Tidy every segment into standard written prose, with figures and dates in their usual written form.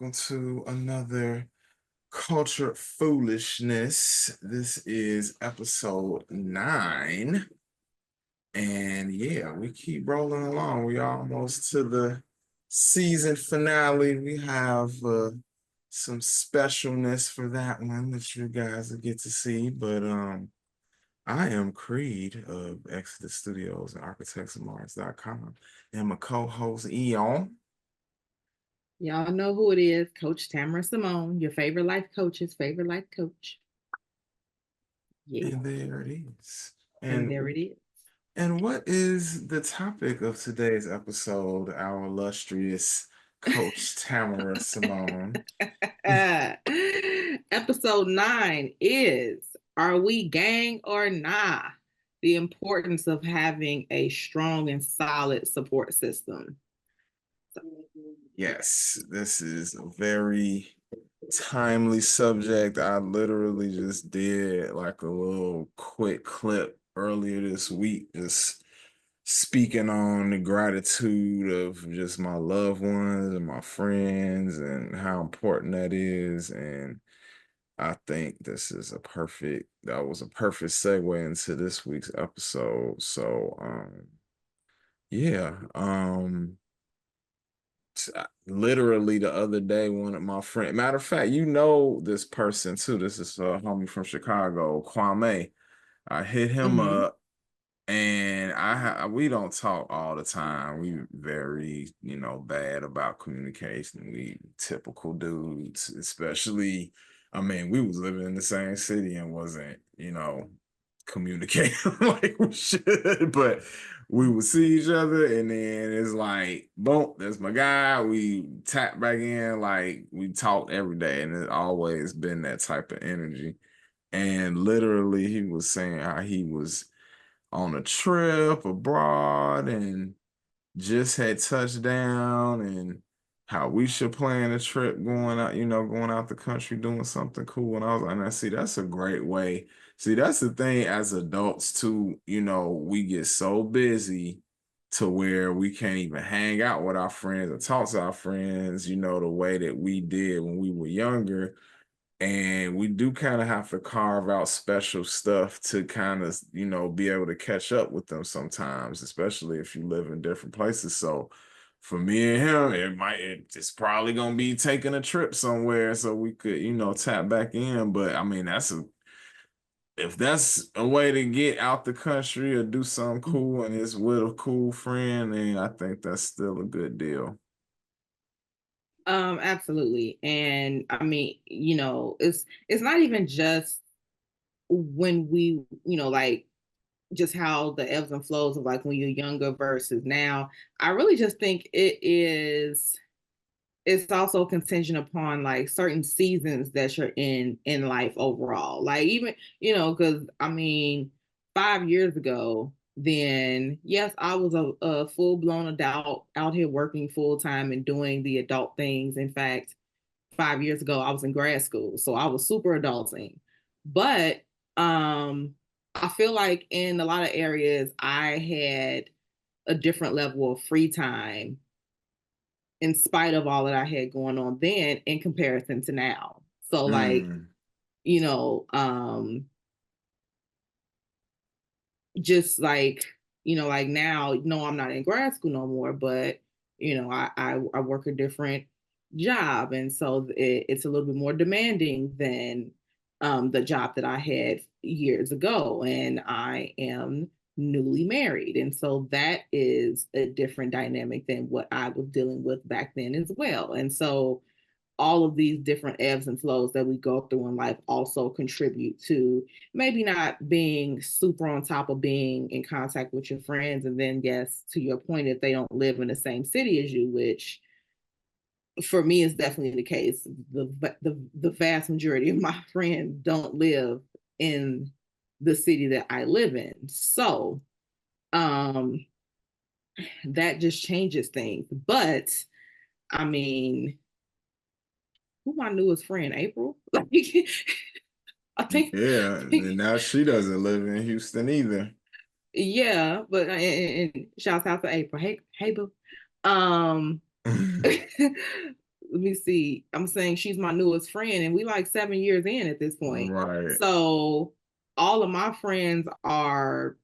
welcome to another Culture Foolishness. This is episode 9. And yeah, we keep rolling along. We almost to the season finale. We have some specialness for that one that you guys will get to see. But I am Creed of Exodus Studios and architectsofmars.com, and my co-host Eon. Y'all know who it is, Coach Tamara Simone, your favorite life coach's favorite life coach. Yeah, And there it is. and there it is. And what is the topic of today's episode, our illustrious Coach Tamara Simone? Episode 9 is Are We Gang or Nah? The importance of having a strong and solid support system. Yes, this is a very timely subject. I literally just did like a little quick clip earlier this week, just speaking on the gratitude of just my loved ones and my friends and how important that is. And I think that was a perfect segue into this week's episode. So, yeah, literally the other day, one of my friends, matter of fact, you know this person too. This is a homie from Chicago, Kwame. I hit him Mm-hmm. up, and we don't talk all the time. We very, bad about communication. We typical dudes, especially. I mean, we was living in the same city and wasn't, communicating like we should, but we would see each other, and then it's like, boom, that's my guy. We tap back in, like we talk every day, and it's always been that type of energy. And literally, he was saying how he was on a trip abroad and just had touched down, and how we should plan a trip going out the country doing something cool. And I was like, I see, that's a great way. See, that's the thing as adults too, we get so busy to where we can't even hang out with our friends or talk to our friends, the way that we did when we were younger. And we do kind of have to carve out special stuff to kind of, be able to catch up with them sometimes, especially if you live in different places. So for me and him, it's probably gonna be taking a trip somewhere so we could, tap back in. But I mean, if that's a way to get out the country or do something cool and it's with a cool friend, then I think that's still a good deal. Absolutely. And I mean, it's not even just when we, like just how the ebbs and flows of like when you're younger versus now. I really just think it's also contingent upon like certain seasons that you're in life overall. Like even, because I mean, 5 years ago, then yes, I was a full-blown adult out here working full-time and doing the adult things. In fact, 5 years ago, I was in grad school, so I was super adulting. But I feel like in a lot of areas, I had a different level of free time in spite of all that I had going on then in comparison to now. So like, Mm. you know, just like, like now, no, I'm not in grad school no more, but I work a different job. And so it's a little bit more demanding than the job that I had years ago. And I am newly married. And so that is a different dynamic than what I was dealing with back then as well. And so all of these different ebbs and flows that we go through in life also contribute to maybe not being super on top of being in contact with your friends. And then, yes, to your point, if they don't live in the same city as you, which for me is definitely the case, the vast majority of my friends don't live in the city that I live in. So um, that just changes things. But I mean, who my newest friend, April? Like, I think, Yeah, and now she doesn't live in Houston either. yeah, but and shouts out to April. Hey, boo. Um, let me see. I'm saying she's my newest friend, and we like 7 years in at this point. Right. So all of my friends are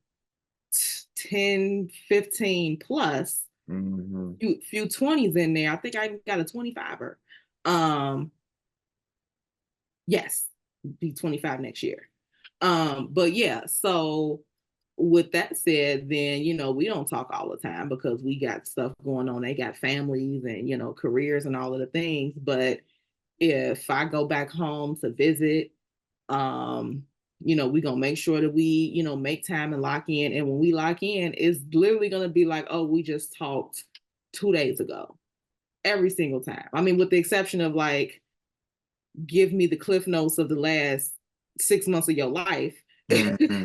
10, 15 plus. Hmm. Few 20s in there. I think I got a 25er. Yes, be 25 next year. But yeah, so with that said, then we don't talk all the time because we got stuff going on. They got families and careers and all of the things. But if I go back home to visit, we gonna make sure that we, make time and lock in. And when we lock in, it's literally gonna be like, oh, we just talked 2 days ago. Every single time. I mean, with the exception of like, give me the cliff notes of the last 6 months of your life.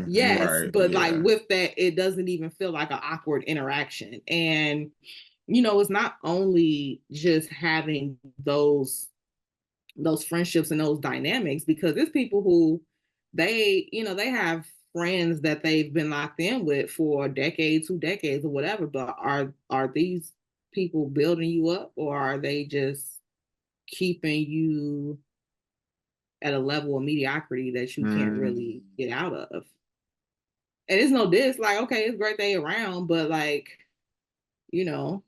Yes, Right. but like Yeah. with that, it doesn't even feel like an awkward interaction. And it's not only just having those friendships and those dynamics, because there's people who they have friends that they've been locked in with for decades, 2 decades, or whatever. But are these people building you up, or are they just keeping you at a level of mediocrity that you can't really Mm. get out of? And it's no diss, like, okay, it's great they around, but like, you know,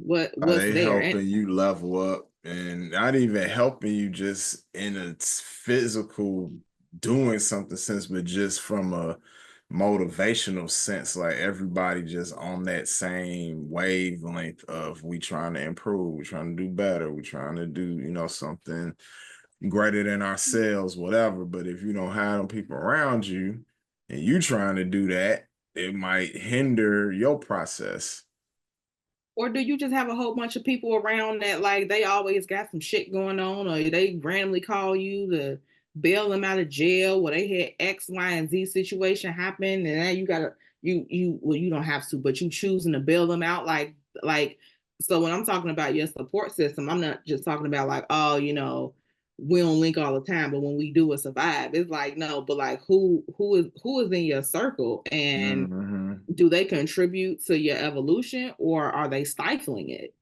Are what's they there? And helping you level up and not even helping you just in a physical doing something sense, but just from a motivational sense, like everybody just on that same wavelength of we trying to improve, we trying to do better, we trying to do, something greater than ourselves, whatever. But if you don't have them people around you and you trying to do that, it might hinder your process. or do you just have a whole bunch of people around that like they always got some shit going on, or they randomly call you to bail them out of jail, where they had X, Y, and Z situation happen, and now you gotta well, you don't have to, but you choosing to bail them out, like so when I'm talking about your support system, I'm not just talking about like, oh, we don't link all the time, but when we do, it's a vibe. It's like, no, but like who is in your circle, and Hmm. do they contribute to your evolution, or are they stifling it?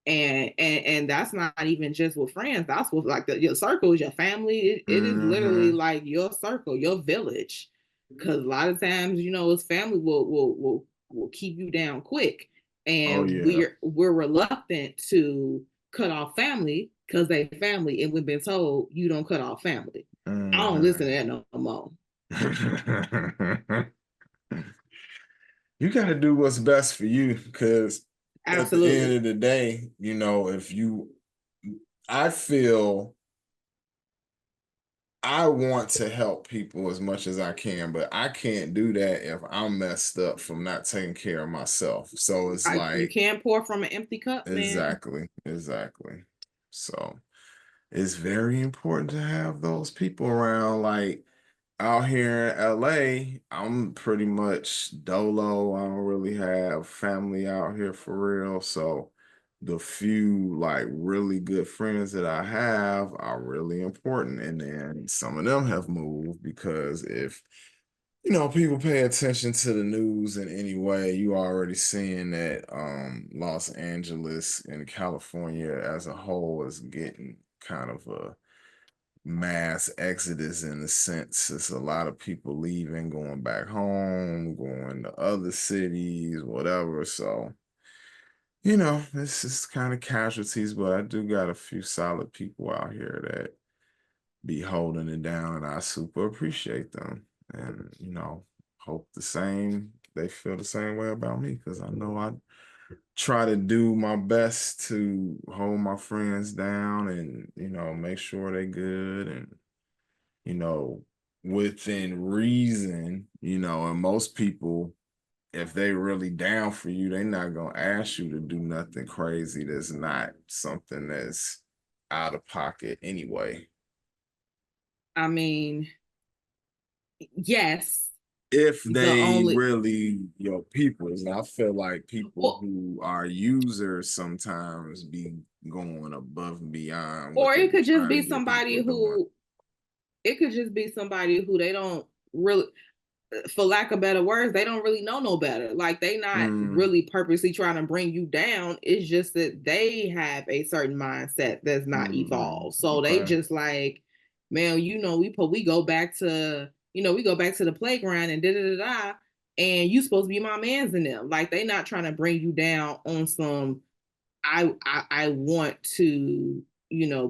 And that's not even just with friends. That's with like your circle, your family. It is literally Hmm. like your circle, your village. Because a lot of times, it's family will keep you down quick, Oh and yeah. we're reluctant to cut off family because they family, and we've been told you don't cut off family. I don't listen to Hmm. that no more. You got to do what's best for you because at the end Absolutely. of the day, if I feel I want to help people as much as I can, but I can't do that if I'm messed up from not taking care of myself. So it's You like, can't pour from an empty cup, man. exactly, exactly. So it's very important to have those people around. Like, out here in LA, I'm pretty much dolo. I don't really have family out here for real. So the few like really good friends that I have are really important. And then some of them have moved because if people pay attention to the news in any way, you already seeing that Los Angeles and California as a whole is getting kind of a mass exodus in a sense. It's a lot of people leaving, going back home, going to other cities, whatever. So, this is kind of casualties, but I do got a few solid people out here that be holding it down, and I super appreciate them. And, hope they feel the same way about me because I know I try to do my best to hold my friends down and, make sure they good and you know, within reason, and most people, if they really down for you, they're not gonna ask you to do nothing crazy that's not something that's out of pocket anyway. I mean, yes, If the they only, really your peoples, and I feel like people or, who are users sometimes be going above and beyond what or they it be could just trying to be get people somebody doing. who, it could just be somebody who they don't really. for lack of better words, they don't really know no better. Like they not Mm, really purposely trying to bring you down. It's just that they have a certain mindset that's not evolved. So they okay. just like, man, we go back to we go back to the playground and da da da da, and you supposed to be my man's in them. Like they not trying to bring you down on some I want to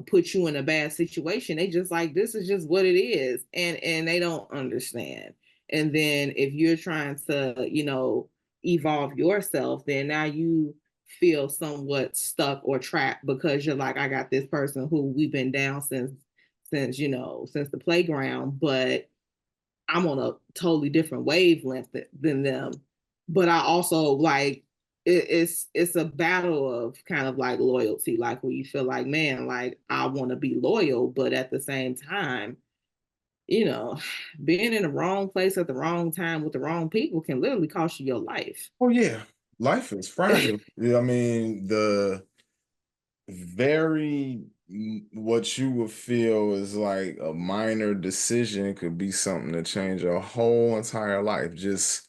put you in a bad situation. They just like this is just what it is, and they don't understand. And then if you're trying to evolve yourself, then now you feel somewhat stuck or trapped because you're like, I got this person who we've been down since the playground, but I'm on a totally different wavelength than them. But I also like it's a battle of kind of like loyalty, like where you feel like, man, like I want to be loyal, but at the same time, you know, being in the wrong place at the wrong time with the wrong people can literally cost you your life. Oh yeah, life is fragile. Yeah, I mean, the very what you would feel is like a minor decision could be something to change your whole entire life. Just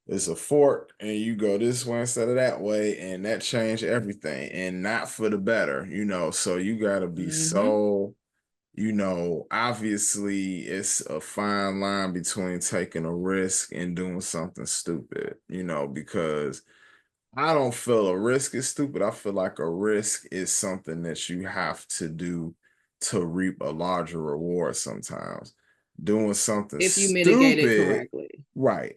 it's a fork, and you go this way instead of that way, and that changed everything, and not for the better. So you got to be Mm-hmm. so. Obviously, it's a fine line between taking a risk and doing something stupid. Because I don't feel a risk is stupid. I feel like a risk is something that you have to do to reap a larger reward sometimes. Doing something If you mitigate it stupid, correctly. right.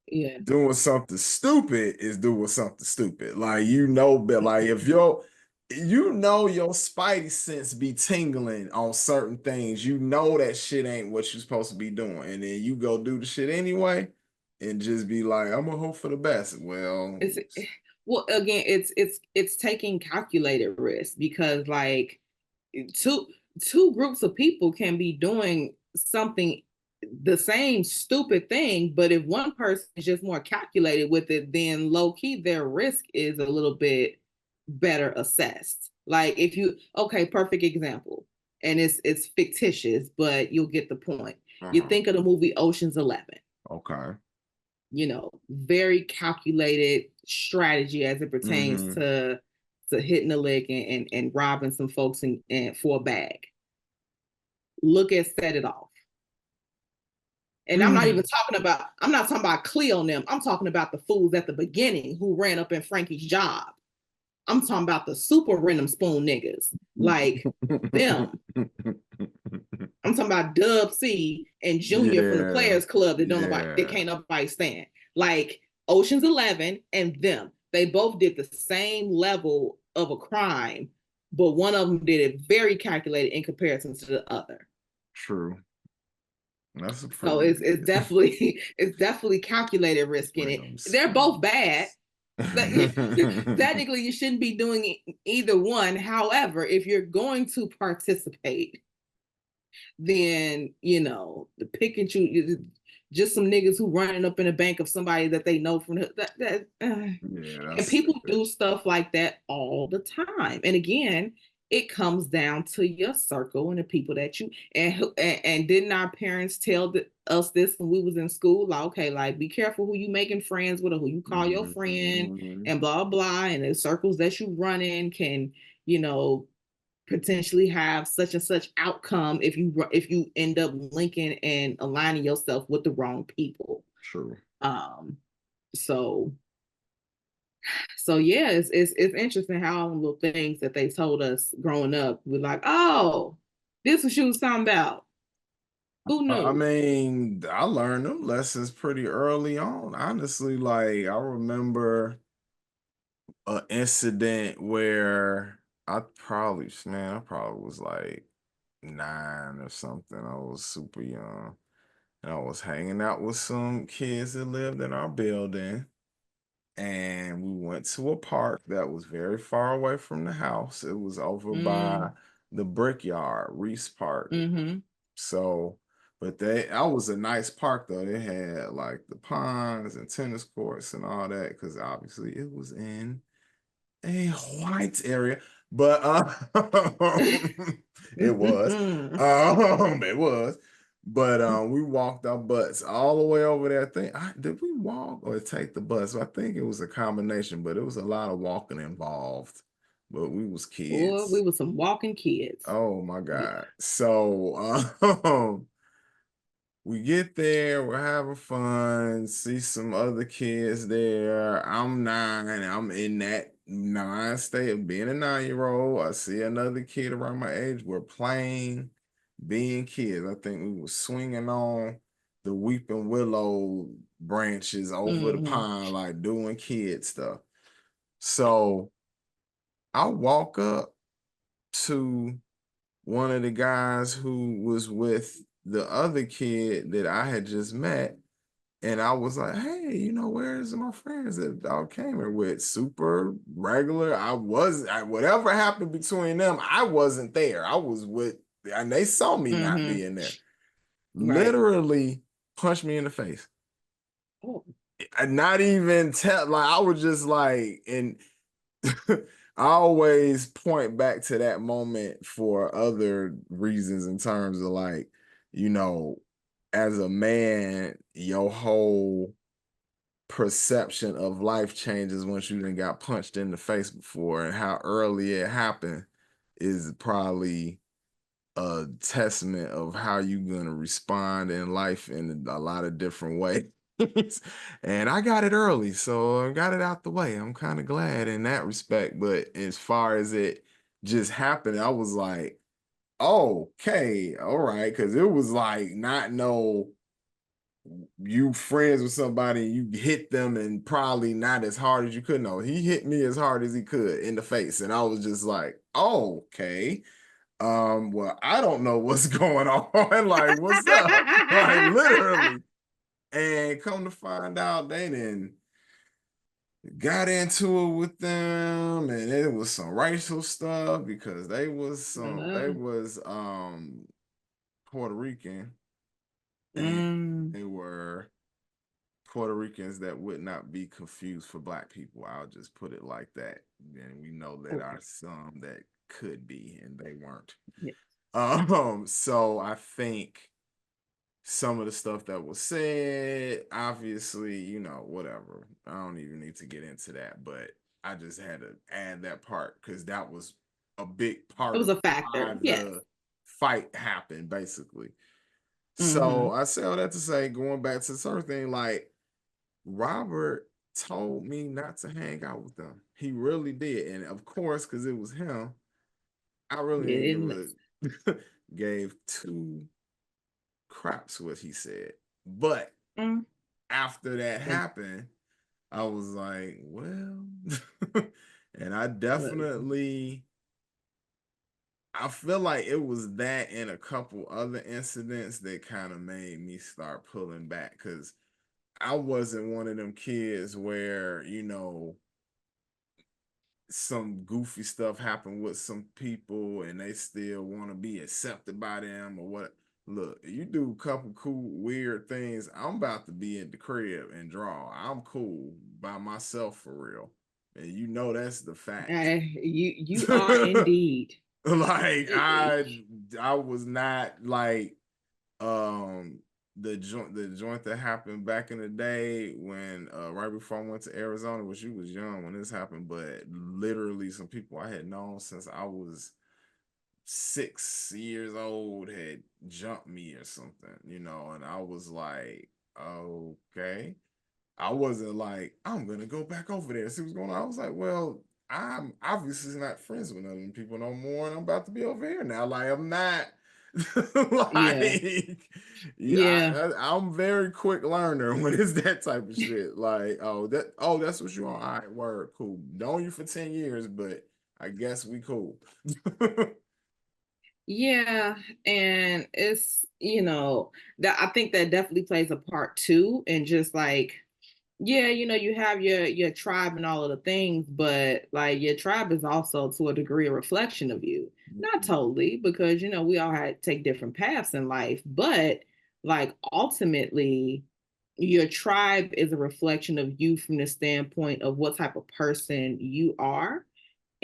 Yeah. Doing something stupid is doing something stupid. But like if your spidey sense be tingling on certain things, that shit ain't what you're supposed to be doing. And then you go do the shit anyway and just be like, I'm gonna hope for the best. Well, It's well again, it's taking calculated risk because like two two groups of people can be doing something the same stupid thing, but if one person is just more calculated with it, then low key their risk is a little bit better assessed. Like if you okay, perfect example, and it's fictitious, but you'll get the point. You uh-huh. think of the movie Ocean's 11, Okay. very calculated strategy as it pertains Mm-hmm. to hitting the lick and robbing some folks and for a bag. Look at Set It Off. And I'm not talking about Cleo and them. I'm talking about the fools at the beginning who ran up in Frankie's job. I'm talking about the super random spoon niggas. Like them. I'm talking about Dub C and Junior from the Yeah. Players Club that Yeah. can't nobody stand. Like Ocean's 11 and them. They both did the same level of a crime, but one of them did it very calculated in comparison to the other. True. That's a So pretty it's definitely it's definitely calculated risk in it. random They're both bad. spoons. Like, technically, you shouldn't be doing either one. However, if you're going to participate, then the pick and choose, just some niggas who running up in a bank of somebody that they know from Yeah, and that's people stupid. do stuff like that all the time. And again, it comes down to your circle and the people that you and didn't our parents tell us this when we was in school? Like, okay, like be careful who you making friends with or who you call your friend Mhm. and blah blah. And the circles that you run in can, you know, potentially have such and such outcome if you end up linking and aligning yourself with the wrong people. True. Um, so yeah, it's interesting how little things that they told us growing up, we're like, oh, this was she was talking about. Who I knew? mean, I learned them lessons pretty early on. Honestly, like I remember an incident where I probably was like 9 or something. I was super young. And I was hanging out with some kids that lived in our building. And we went to a park that was very far away from the house. It was over by Mm, the Brickyard, Reese Park. mm-hmm. So, but that was a nice park though. They had like the ponds and tennis courts and all that because obviously it was in a white area. But it was, it was. But we walked our butts all the way over there. Did we walk or take the bus? I think it was a combination, but it was a lot of walking involved. But we was Or we kids. were some walking kids. Oh my Yeah. God. So we get there, we're having fun, see some other kids there. I'm 9, I'm in that 9 state of being a 9-year-old. I see another kid around my age. We're playing, being kids. I think we were swinging on the weeping willow branches over the Mm-hmm. pond, like doing kid stuff. So I walk up to one of the guys who was with the other kid that I had just met. And I was like, hey, where's my friends that I came here with? Super regular. Whatever happened between them, I wasn't there. I was with, and they saw me not Mm-hmm. being there. Right. Literally punched me in the face. Oh. Not even tell, like, I was just like, and I always point back to that moment for other reasons in terms of like, you know, as a man, your whole perception of life changes once you done got punched in the face before, and how early it happened is probably a testament of how you're gonna respond in life in a lot of different ways. And I got it early, so I got it out the way. I'm kind of glad in that respect. But as far as it just happened, I was like, oh, okay, all right, because it was like not no you friends with somebody and you hit them and probably not as hard as you could. No, he hit me as hard as he could in the face, and I was just like, oh, okay. Well, I don't know what's going on. Like, what's up? Like, literally. And come to find out, they didn't got into it with them, and it was some racial stuff because they Uh, was Puerto Rican, and mm, they were Puerto Ricans that would not be confused for black people. I'll just put it like that. And we know that okay. are some that could be, and they weren't. Yeah. So I think some of the stuff that was said, obviously, whatever. I don't even need to get into that, but I just had to add that part because that was a big It part was of a factor. why Yes. the fight happened, basically. So Mm-hmm. I say all that to say, going back to the certain thing, like Robert told me not to hang out with them. He really did. And of course, because it was him, I really You didn't didn't listen. gave two craps what he said. But Mm. after that And happened, I was like, well, and I look, definitely I feel like it was that and a couple other incidents that kind of made me start pulling back because I wasn't one of them kids where, some goofy stuff happened with some people and they still want to be accepted by them or what. Look, you do a couple cool weird things, I'm about to be in the crib and draw. I'm cool by myself for real. And that's the fact. you are indeed. Like I was not like um the joint that happened back in the day when right before I went to Arizona, which you was young when this happened, but literally some people I had known since I was 6 years old had jumped me or something, and I was like, okay. I wasn't like, I'm gonna go back over there and see what's going on. I was like, well, I'm obviously not friends with other people no more, and I'm about to be over here now. Like, I'm not Yeah. like, yeah, Yeah. I'm very quick learner when it's that type of shit. Like, that's what you on. All right, word, cool. Known you for 10 years, but I guess we cool. Yeah, and it's, that I think that definitely plays a part too, and just like, yeah, you have your tribe and all of the things, but like your tribe is also to a degree a reflection of you. Not totally, because we all had take different paths in life, but like ultimately your tribe is a reflection of you from the standpoint of what type of person you are.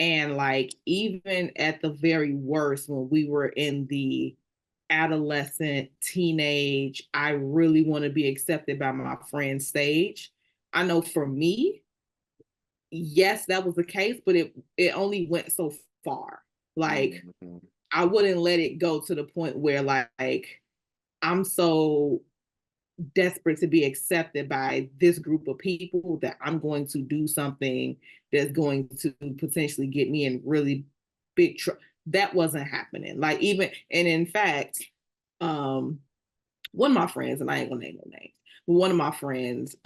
And like even at the very worst, when we were in the adolescent, teenage, I really want to be accepted by my friends stage. I know for me, yes, that was the case, but it only went so far. Like Mhm. I wouldn't let it go to the point where like I'm so desperate to be accepted by this group of people that I'm going to do something that's going to potentially get me in really big trouble. That wasn't happening. Like even and in fact, um, one of my friends, and I ain't gonna name no names, but one of my friends,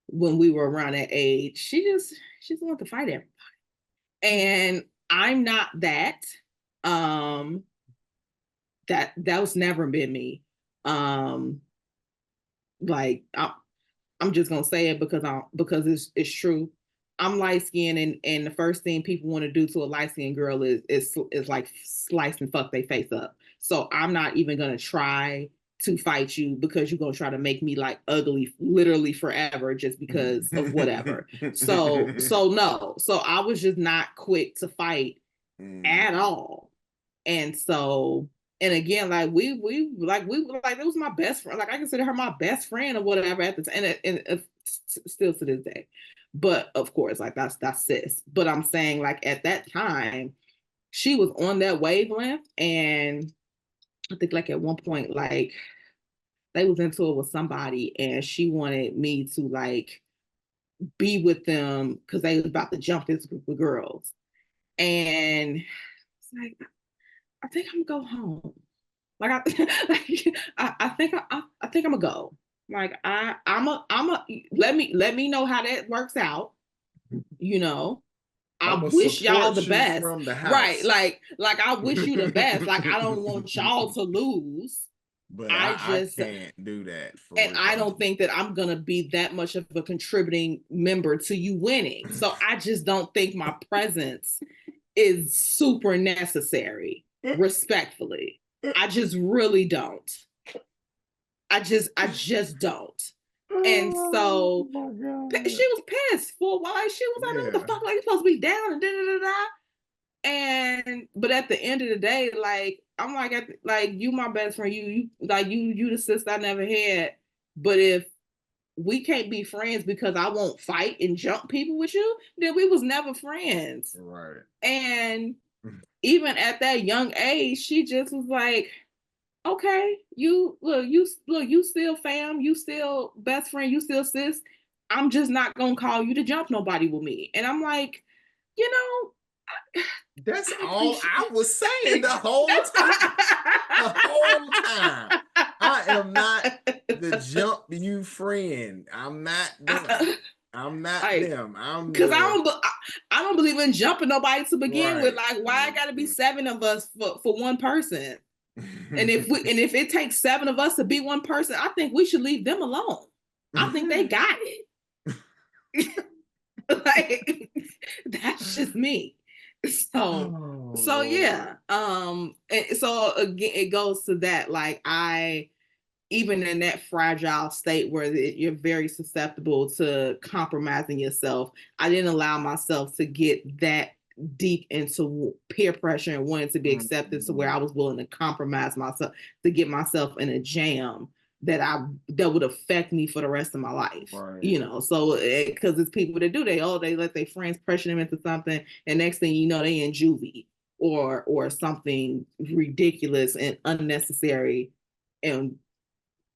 when we were around that age, she just wanted to fight everybody. And I'm not that. Um, that was never been me. Um, like I'm just gonna say it because it's true. I'm light skinned and the first thing people want to do to a light skinned girl is like slice and fuck their face up. So I'm not even gonna try to fight you because you're gonna try to make me like ugly literally forever just because of whatever. So no. So I was just not quick to fight at Mhm. all. And so, and again, like it was my best friend. Like I consider her my best friend or whatever at the time, and still to this day. But of course, like that's sis. But I'm saying, like at that time, she was on that wavelength, and I think like at one point, like they was into it with somebody, and she wanted me to like be with them because they was about to jump this group of girls, and it's like I think I'm gonna go home. Like like, I think I think I'm gonna go. Like I'm a let me know how that works out. You know, I I'm gonna wish y'all support the you best. from the Right. house. Like I wish you the best. Like I don't want y'all to lose. But I I just can't do that for and I real. don't think that I'm gonna be that much of a contributing member to you winning. So I just don't think my presence is super necessary, respectfully. I just really don't. I just don't. And Oh so my she god. was pissed for a while. She was like, "What the Yeah. fuck? Like you're supposed to be down and da da da da." And but at the end of the day, like I'm like, like you my best friend. You like you the sister I never had. But if we can't be friends because I won't fight and jump people with you, then we was never friends. Right. And even at that young age, she just was like, okay, you still fam, you still best friend, you still sis. I'm just not gonna call you to jump nobody with me. And I'm like, you know, That's I all appreciate I was saying the whole time. The whole time. I am not the jump you friend. I'm not them. I'm not like them. I'm because the I don't believe in jumping nobody to begin with. right. Like, why I gotta be Mhm. seven of us for one person? And if it takes seven of us to be one person, I think we should leave them alone. I think they got it. Like that's just me. So Oh so Lord. yeah. So again, it goes to that. Like I even in that fragile state where you're very susceptible to compromising yourself, I didn't allow myself to get that deep into peer pressure and wanting to be accepted to where I Mhm. was willing to compromise myself to get myself in a jam that would affect me for the rest of my life. Right. You know, so because it's people that do they let their friends pressure them into something, and next thing you know, they in juvie or something ridiculous and unnecessary, and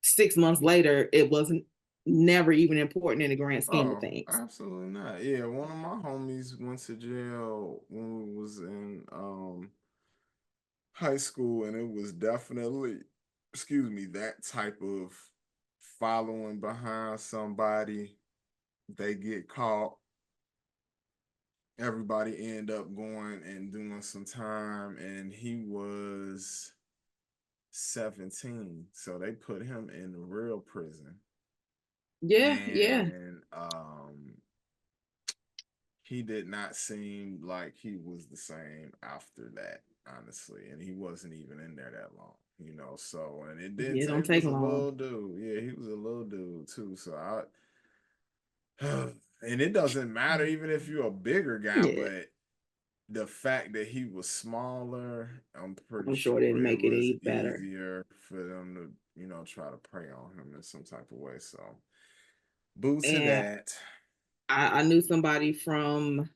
6 months later, it wasn't never even important in the grand scheme of Oh, things. absolutely not. Yeah, one of my homies went to jail when we was in high school, and it was definitely, excuse me, that type of following behind somebody. They get caught, everybody end up going and doing some time, and he was 17, so they put him in the real prison. Yeah, yeah, And he did not seem like he was the same after that, honestly. And he wasn't even in there that long, So, and it didn't yeah. say Don't it take was a long. little dude. Yeah, he was a little dude too. So and it doesn't matter even if you're a bigger guy, Yeah, but the fact that he was smaller, I'm pretty I'm sure it sure didn't it make it was any better. easier for them to, try to prey on him in some type of way. So, boo to And that. I knew somebody from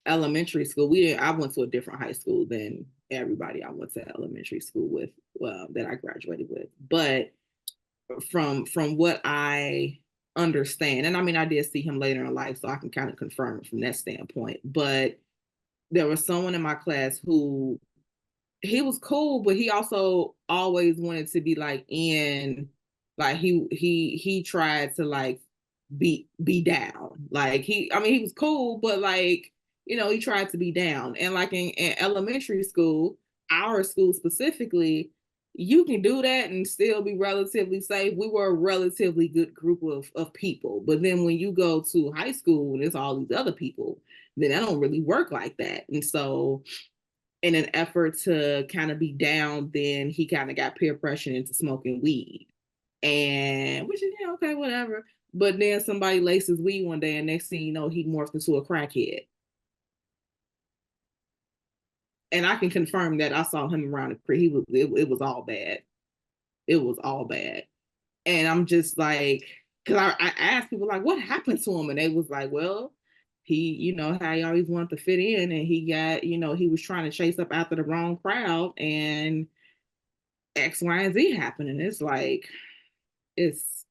elementary school. We didn't, I went to a different high school than everybody I went to elementary school with, that I graduated with. But from what I understand, and I mean I did see him later in life, so I can kind of confirm it from that standpoint. But there was someone in my class who he was cool, but he also always wanted to be like in, like he tried to like be down. Like I mean, he was cool, but like, he tried to be down. And like in elementary school, our school specifically, you can do that and still be relatively safe. We were a relatively good group of people. But then when you go to high school and there's all these other people, then that don't really work like that. And so in an effort to kind of be down, then he kind of got peer pressured into smoking weed. And which is, okay, whatever. But then somebody laces weed one day, and next thing you know, he morphed into a crackhead. And I can confirm that I saw him around the crib. It was all bad. It was all bad. And I'm just like, because I asked people like, what happened to him? And they was like, well, he, how he always wanted to fit in, and he got, he was trying to chase up after the wrong crowd, and X, Y, and Z happened. And it's like, it's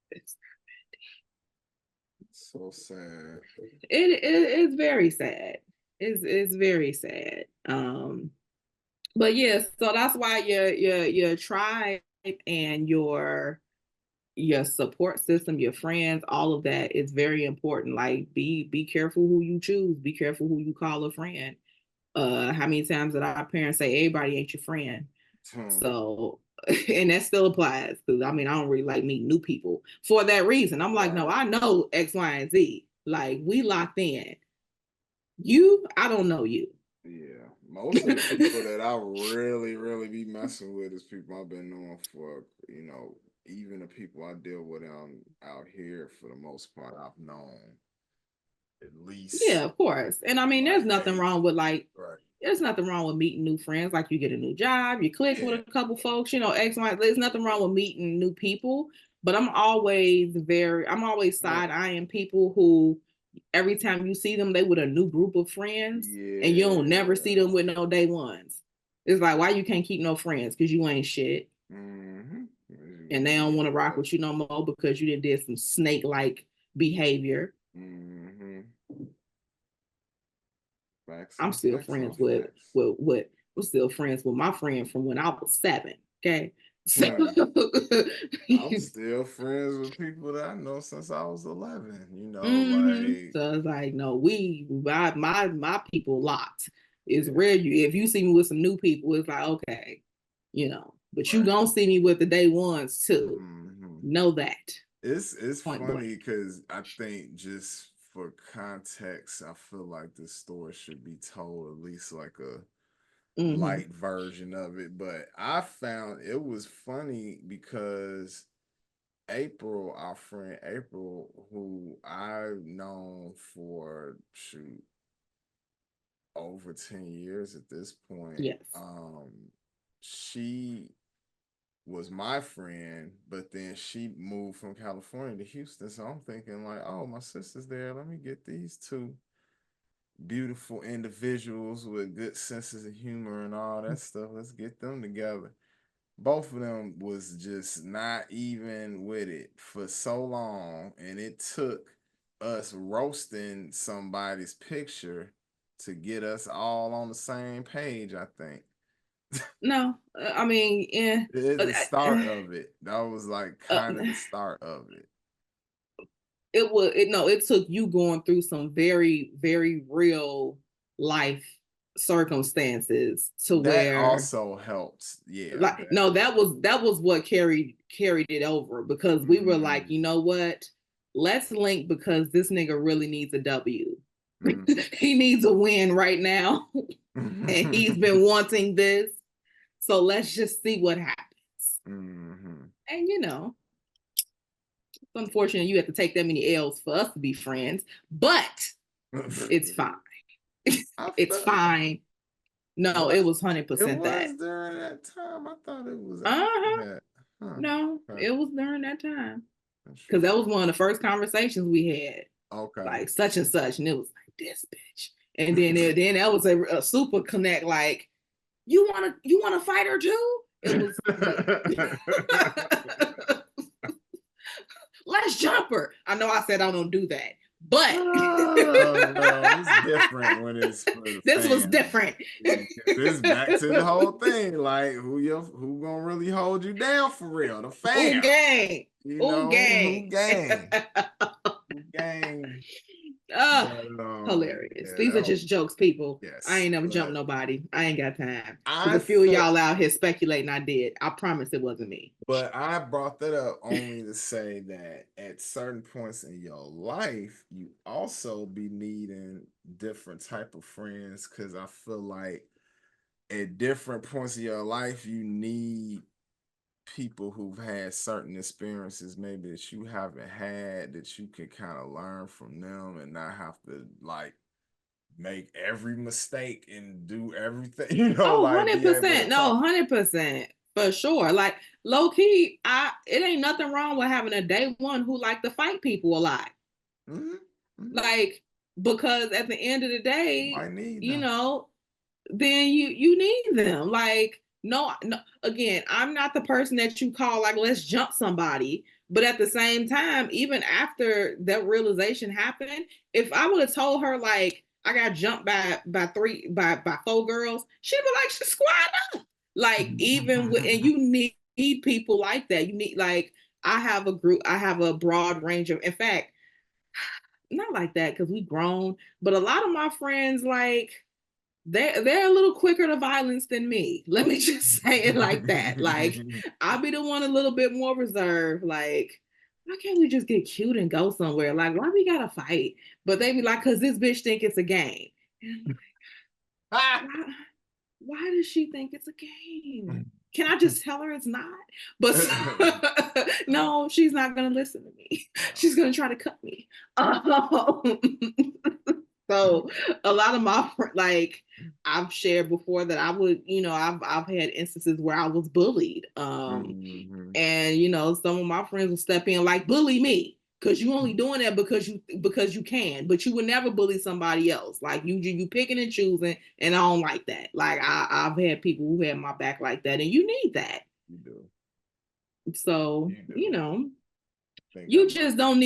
So sad. it's very sad. It's very sad. But yeah, so that's why your tribe and your support system, your friends, all of that is very important. Like be careful who you choose, be careful who you call a friend. How many times did our parents say everybody ain't your friend? Hmm. So, and that still applies because I mean, I don't really like meeting new people for that reason. I'm like, no, Right. I know X, Y, and Z. Like, we locked in. You, I don't know you. Yeah. Most of the people that I really, really be messing with is people I've been knowing for, even the people I deal with out here for the most part, I've known at Yeah, least of course. And I mean, like, hey, right. there's nothing wrong with meeting new friends. Like you get a new job, you click Yeah. with a couple folks, X, Y. There's nothing wrong with meeting new people. But I'm always Well, side eyeing people who every time you see them, they with a new group of friends, and you don't never see yeah. them with no day ones. It's like, why you can't keep no friends? Because you ain't shit. Mm-hmm. And they don't want to rock Yeah. with you no more because you did some snake like behavior. Mm-hmm. Facts I'm on still facts on friends facts. with I'm still friends with my friend from when I was 7. Okay. So Hmm. I'm still friends with people that I know since I was 11. Like, so it's like, no, my people locked. It's yeah, rare if you see me with some new people, it's like, okay, but you right. gonna see me with the day ones too. Hmm. Know that. It's Point funny blank. because I think just for context, I feel like this story should be told at least like a Hmm. light version of it. But I found it was funny because our friend April, who I've known for shoot over 10 years at this point, Yes. she was my friend, but then she moved from California to Houston. So I'm thinking like, oh, my sister's there. Let me get these two beautiful individuals with good senses of humor and all that stuff. Let's get them together. Both of them was just not even with it for so long, and it took us roasting somebody's picture to get us all on the same page, I think. No, I mean, yeah. It's uh, the start of it. That was like uh, kind of the start of it. it took you going through some very very real life circumstances to That where, also helps. Yeah, like, no, that was what carried it over, because we were like, mm, you know what, let's link because this nigga really needs a W. mm. He needs a win right now. And he's been wanting this, so let's just see what happens. Hmm. And it's unfortunate you have to take that many L's for us to be friends, but it's fine. It's fine. No, it What? was It 100% that. was during that time. I thought it was after Uh-huh. that. Huh. No, Okay. it was during that time. Because that was Interesting. one of the first conversations we had. Okay. Like such and such, and it was like this bitch. And then that was a super connect. Like you wanna fight her too? It was yeah. Let's jump her. I know I said I don't do that, but Oh, well, it's different when it's for the this was fam. different. This back to the whole thing. Like who gonna really hold you down for real? The Oh fam. gang. You Oh know, gang. who gang? Who gang? Oh, But hilarious. yeah, These are just jokes, people. I yes. ain't never jumped But nobody. I ain't got time. There's I a few of feel y'all out here speculating I did. I promise it wasn't me. But I brought that up only to say that at certain points in your life, you also be needing different type of friends because I feel like at different points in your life, you need people who've had certain experiences maybe that you haven't had that you can kind of learn from them and not have to like make every mistake and do everything, Oh, like be able to 100%. No, talk. 100%. For sure. Like low key, it ain't nothing wrong with having a day one who like to fight people a lot. Mhm, mhm. Like, because at the end of the day, Might need you them. know, then you need them. Like, no, again, I'm not the person that you call like let's jump somebody. But at the same time, even after that realization happened, if I would have told her like I got jumped by four girls, she'd be like, she's squad up. Like, even with, and you need people like that. You need like I have a group, I have a broad range of, in fact, not like that because we've grown, but a lot of my friends like they're a little quicker to violence than me. Let me just say it like that. Like I'll be the one a little bit more reserved. Like, why can't we just get cute and go somewhere? Like, why we gotta fight? But they be like, cause this bitch think it's a game. And I'm like, why does she think it's a game? Can I just tell her it's not? But No, no, she's not gonna listen to me. no. She's gonna try to cut me. So a lot of my like I've shared before that I would, I've had instances where I was bullied. Mhm. And some of my friends would step in like bully me because you only doing that because you can, but you would never bully somebody else. Like you picking and choosing, and I don't like that. Like I've had people who had my back like that, and you need that. You do. So You do. I think I you might. just don't